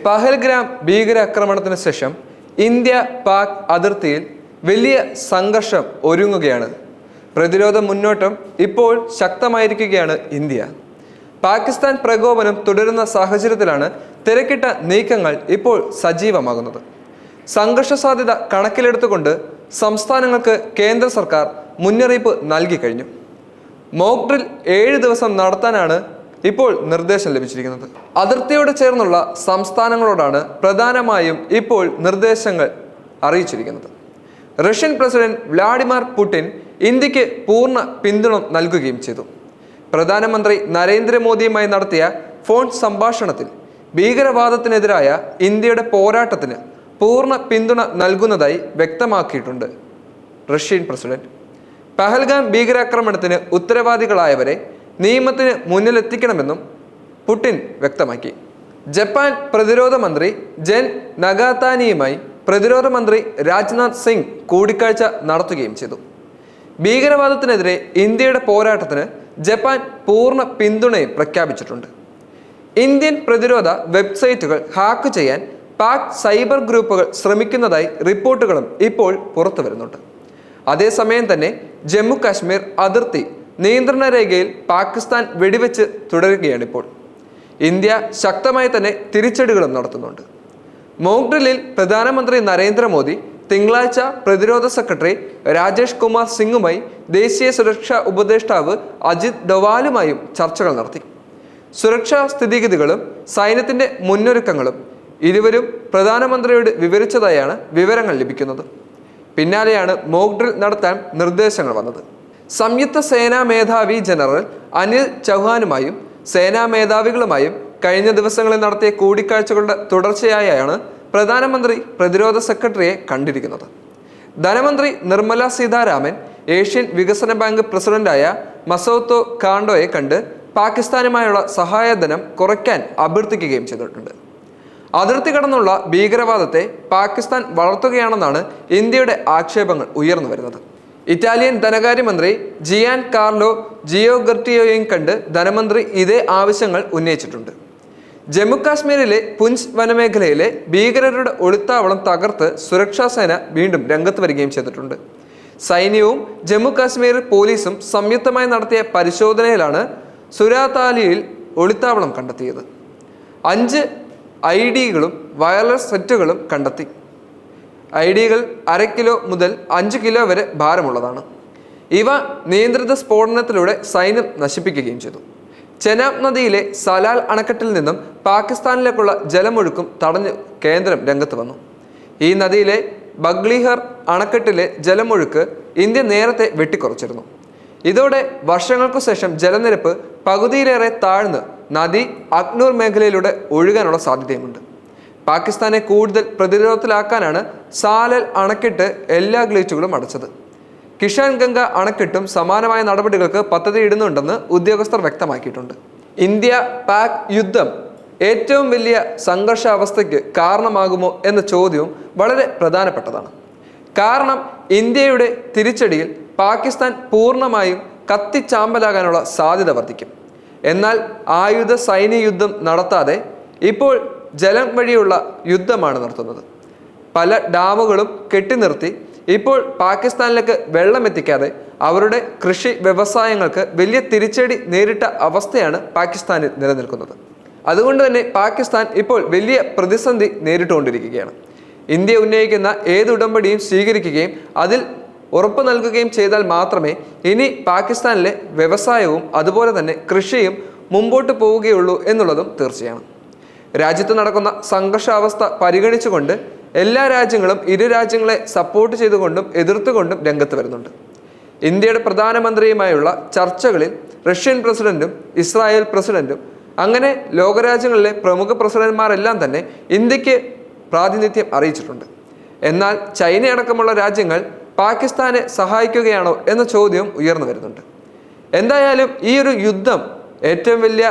പഹൽഗ്രാം ഭീകരാക്രമണത്തിന് ശേഷം ഇന്ത്യ പാക് അതിർത്തിയിൽ വലിയ സംഘർഷം ഒരുങ്ങുകയാണ്. പ്രതിരോധ മുന്നോട്ടം ഇപ്പോൾ ശക്തമായിരിക്കുകയാണ് ഇന്ത്യ. പാകിസ്ഥാൻ പ്രകോപനം തുടരുന്ന സാഹചര്യത്തിലാണ് തിരക്കിട്ട നീക്കങ്ങൾ ഇപ്പോൾ സജീവമാകുന്നത്. സംഘർഷ സാധ്യത കണക്കിലെടുത്തുകൊണ്ട് സംസ്ഥാനങ്ങൾക്ക് കേന്ദ്ര സർക്കാർ മുന്നറിയിപ്പ് നൽകി കഴിഞ്ഞു. മോക്ക് ഡ്രിൽ 7 ദിവസം നടത്താനാണ് ഇപ്പോൾ നിർദ്ദേശം ലഭിച്ചിരിക്കുന്നത്. അതിർത്തിയോട് ചേർന്നുള്ള സംസ്ഥാനങ്ങളോടാണ് പ്രധാനമായും ഇപ്പോൾ നിർദ്ദേശങ്ങൾ അറിയിച്ചിരിക്കുന്നത്. റഷ്യൻ പ്രസിഡന്റ് വ്ളാഡിമിർ പുടിൻ ഇന്ത്യക്ക് പൂർണ്ണ പിന്തുണ നൽകുകയും ചെയ്തു. പ്രധാനമന്ത്രി നരേന്ദ്രമോദിയുമായി നടത്തിയ ഫോൺ സംഭാഷണത്തിൽ ഭീകരവാദത്തിനെതിരായ ഇന്ത്യയുടെ പോരാട്ടത്തിന് പൂർണ്ണ പിന്തുണ നൽകുന്നതായി വ്യക്തമാക്കിയിട്ടുണ്ട് റഷ്യൻ പ്രസിഡന്റ്. പഹൽഗാം ഭീകരാക്രമണത്തിന് ഉത്തരവാദികളായവരെ നിയമത്തിന് മുന്നിലെത്തിക്കണമെന്നും പുടിൻ വ്യക്തമാക്കി. ജപ്പാൻ പ്രതിരോധ മന്ത്രി ജെൻ നഗാതാനിയുമായി പ്രതിരോധ മന്ത്രി രാജ്നാഥ് സിംഗ് കൂടിക്കാഴ്ച നടത്തുകയും ചെയ്തു. ഭീകരവാദത്തിനെതിരെ ഇന്ത്യയുടെ പോരാട്ടത്തിന് ജപ്പാൻ പൂർണ്ണ പിന്തുണയും പ്രഖ്യാപിച്ചിട്ടുണ്ട്. ഇന്ത്യൻ പ്രതിരോധ വെബ്സൈറ്റുകൾ ഹാക്ക് ചെയ്യാൻ പാക് സൈബർ ഗ്രൂപ്പുകൾ ശ്രമിക്കുന്നതായി റിപ്പോർട്ടുകളും ഇപ്പോൾ പുറത്തു വരുന്നുണ്ട്. അതേസമയം തന്നെ ജമ്മു കാശ്മീർ അതിർത്തി നിയന്ത്രണ രേഖയിൽ പാകിസ്ഥാൻ വെടിവെച്ച് തുടരുകയാണ്. ഇപ്പോൾ ഇന്ത്യ ശക്തമായി തന്നെ തിരിച്ചടികളും നടത്തുന്നുണ്ട്. മോക്ക് ഡ്രില്ലിൽ പ്രധാനമന്ത്രി നരേന്ദ്രമോദി തിങ്കളാഴ്ച പ്രതിരോധ സെക്രട്ടറി രാജേഷ് കുമാർ സിംഗുമായി ദേശീയ സുരക്ഷാ ഉപദേഷ്ടാവ് അജിത് ഡോവാലുമായും ചർച്ചകൾ നടത്തി. സുരക്ഷാ സ്ഥിതിഗതികളും സൈന്യത്തിന്റെ മുന്നൊരുക്കങ്ങളും ഇരുവരും പ്രധാനമന്ത്രിയോട് വിവരിച്ചതായാണ് വിവരങ്ങൾ ലഭിക്കുന്നത്. പിന്നാലെയാണ് മോക്ക് ഡ്രിൽ നടത്താൻ നിർദ്ദേശങ്ങൾ വന്നത്. സംയുക്ത സേനാ മേധാവി ജനറൽ അനിൽ ചൗഹാനുമായും സേനാ മേധാവികളുമായും കഴിഞ്ഞ ദിവസങ്ങളിൽ നടത്തിയ കൂടിക്കാഴ്ചകളുടെ തുടർച്ചയായാണ് പ്രധാനമന്ത്രി പ്രതിരോധ സെക്രട്ടറിയെ കണ്ടിരിക്കുന്നത്. ധനമന്ത്രി നിർമ്മല സീതാരാമൻ ഏഷ്യൻ വികസന ബാങ്ക് പ്രസിഡന്റായ മസോത്തോ കാണ്ടോയെ കണ്ട് പാകിസ്ഥാനുമായുള്ള സഹായധനം കുറയ്ക്കാൻ അഭ്യർത്ഥിക്കുകയും ചെയ്തിട്ടുണ്ട്. അതിർത്തി കടന്നുള്ള ഭീകരവാദത്തെ പാകിസ്ഥാൻ വളർത്തുകയാണെന്നാണ് ഇന്ത്യയുടെ ആക്ഷേപങ്ങൾ ഉയർന്നു വരുന്നത്. ഇറ്റാലിയൻ ധനകാര്യമന്ത്രി ജിയാൻ കാർലോ ജിയോഗർട്ടിയോയും കണ്ട് ധനമന്ത്രി ഇതേ ആവശ്യങ്ങൾ ഉന്നയിച്ചിട്ടുണ്ട്. ജമ്മു കാശ്മീരിലെ പുഞ്ച് വനമേഖലയിലെ ഭീകരരുടെ ഒളിത്താവളം തകർത്ത് സുരക്ഷാ സേന വീണ്ടും രംഗത്ത് വരികയും ചെയ്തിട്ടുണ്ട്. സൈന്യവും ജമ്മു കാശ്മീർ പോലീസും സംയുക്തമായി നടത്തിയ പരിശോധനയിലാണ് സുരാതാലിയിൽ ഒളിത്താവളം കണ്ടെത്തിയത്. 5 IDകളും വയർലെസ് സെറ്റുകളും കണ്ടെത്തി. IDകൾ 1/2 കിലോ മുതൽ 5 കിലോ വരെ ഭാരമുള്ളതാണ്. ഇവ നിയന്ത്രിത സ്ഫോടനത്തിലൂടെ സൈന്യം നശിപ്പിക്കുകയും ചെയ്തു. ചെനാബ് നദിയിലെ സലാൽ അണക്കെട്ടിൽ നിന്നും പാകിസ്ഥാനിലേക്കുള്ള ജലമൊഴുക്കും തടഞ്ഞ് കേന്ദ്രം രംഗത്ത് വന്നു. ഈ നദിയിലെ ബഗ്ലിഹർ അണക്കെട്ടിലെ ജലമൊഴുക്ക് ഇന്ത്യ നേരത്തെ വെട്ടിക്കുറച്ചിരുന്നു. ഇതോടെ വർഷങ്ങൾക്കു ശേഷം ജലനിരപ്പ് പകുതിയിലേറെ താഴ്ന്ന് നദി അഗ്നൂർ മേഖലയിലൂടെ ഒഴുകാനുള്ള സാധ്യതയുമുണ്ട്. പാകിസ്ഥാനെ കൂടുതൽ പ്രതിരോധത്തിലാക്കാനാണ് സാലൽ അണക്കെട്ട് എല്ലാ ഗ്ലേറ്റുകളും അടച്ചത്. കിഷാൻ ഗംഗ അണക്കെട്ടും സമാനമായ നടപടികൾക്ക് പദ്ധതി ഇടുന്നുണ്ടെന്ന് ഉദ്യോഗസ്ഥർ വ്യക്തമാക്കിയിട്ടുണ്ട്. ഇന്ത്യ പാക് യുദ്ധം ഏറ്റവും വലിയ സംഘർഷാവസ്ഥയ്ക്ക് കാരണമാകുമോ എന്ന ചോദ്യവും വളരെ പ്രധാനപ്പെട്ടതാണ്. കാരണം ഇന്ത്യയുടെ തിരിച്ചടിയിൽ പാകിസ്ഥാൻ പൂർണ്ണമായും കത്തിച്ചാമ്പലാകാനുള്ള സാധ്യത വർദ്ധിക്കും. എന്നാൽ ആയുധ സൈനിക യുദ്ധം നടത്താതെ ഇപ്പോൾ ജലം വഴിയുള്ള യുദ്ധമാണ് നടത്തുന്നത്. പല ഡാമുകളും കെട്ടിനിർത്തി ഇപ്പോൾ പാകിസ്ഥാനിലേക്ക് വെള്ളം എത്തിക്കാതെ അവരുടെ കൃഷി വ്യവസായങ്ങൾക്ക് വലിയ തിരിച്ചടി നേരിട്ട അവസ്ഥയാണ് പാകിസ്ഥാനിൽ നിലനിൽക്കുന്നത്. അതുകൊണ്ട് തന്നെ പാകിസ്ഥാൻ ഇപ്പോൾ വലിയ പ്രതിസന്ധി നേരിട്ടുകൊണ്ടിരിക്കുകയാണ്. ഇന്ത്യ ഉന്നയിക്കുന്ന ഏത് ഉടമ്പടിയും സ്വീകരിക്കുകയും അതിൽ ഉറപ്പ് നൽകുകയും ചെയ്താൽ മാത്രമേ ഇനി പാകിസ്ഥാനിലെ വ്യവസായവും അതുപോലെ തന്നെ കൃഷിയും മുമ്പോട്ട് പോവുകയുള്ളൂ എന്നുള്ളതും തീർച്ചയാണ്. രാജ്യത്ത് നടക്കുന്ന സംഘർഷാവസ്ഥ പരിഗണിച്ചുകൊണ്ട് എല്ലാ രാജ്യങ്ങളും ഇരു രാജ്യങ്ങളെ സപ്പോർട്ട് ചെയ്തുകൊണ്ടും എതിർത്തുകൊണ്ടും രംഗത്ത് വരുന്നുണ്ട്. ഇന്ത്യയുടെ പ്രധാനമന്ത്രിയുമായുള്ള ചർച്ചകളിൽ റഷ്യൻ പ്രസിഡന്റും ഇസ്രായേൽ പ്രസിഡന്റും അങ്ങനെ ലോകരാജ്യങ്ങളിലെ പ്രമുഖ പ്രസിഡന്റുമാരെല്ലാം തന്നെ ഇന്ത്യക്ക് പ്രാതിനിധ്യം അറിയിച്ചിട്ടുണ്ട്. എന്നാൽ ചൈനയടക്കമുള്ള രാജ്യങ്ങൾ പാകിസ്ഥാനെ സഹായിക്കുകയാണോ എന്ന ചോദ്യം ഉയർന്നു വരുന്നുണ്ട്. എന്തായാലും ഈ ഒരു യുദ്ധം ഏറ്റവും വലിയ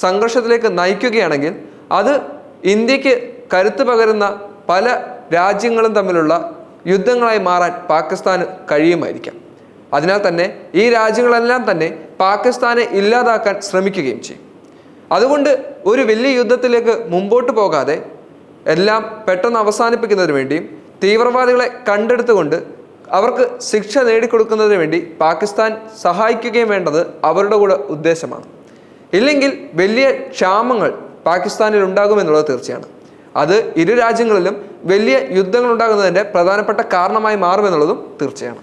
സംഘർഷത്തിലേക്ക് നയിക്കുകയാണെങ്കിൽ അത് ഇന്ത്യക്ക് കരുത്ത് പകരുന്ന പല രാജ്യങ്ങളും തമ്മിലുള്ള യുദ്ധങ്ങളായി മാറാൻ പാകിസ്ഥാന് കഴിയുമായിരിക്കാം. അതിനാൽ തന്നെ ഈ രാജ്യങ്ങളെല്ലാം തന്നെ പാകിസ്ഥാനെ ഇല്ലാതാക്കാൻ ശ്രമിക്കുകയും ചെയ്യും. അതുകൊണ്ട് ഒരു വലിയ യുദ്ധത്തിലേക്ക് മുമ്പോട്ട് പോകാതെ എല്ലാം പെട്ടെന്ന് അവസാനിപ്പിക്കുന്നതിന് വേണ്ടിയും തീവ്രവാദികളെ കണ്ടെടുത്തുകൊണ്ട് അവർക്ക് ശിക്ഷ നേടിക്കൊടുക്കുന്നതിന് വേണ്ടി പാകിസ്ഥാൻ സഹായിക്കുകയും വേണ്ടത് അവരുടെ കൂടെ ഉദ്ദേശമാണ്. ഇല്ലെങ്കിൽ വലിയ ക്ഷാമങ്ങൾ പാകിസ്ഥാനിൽ ഉണ്ടാകുമെന്നുള്ളത് തീർച്ചയാണ്. അത് ഇരു രാജ്യങ്ങളിലും വലിയ യുദ്ധങ്ങൾ ഉണ്ടാകുന്നതിൻ്റെ പ്രധാനപ്പെട്ട കാരണമായി മാറുമെന്നുള്ളതും തീർച്ചയാണ്.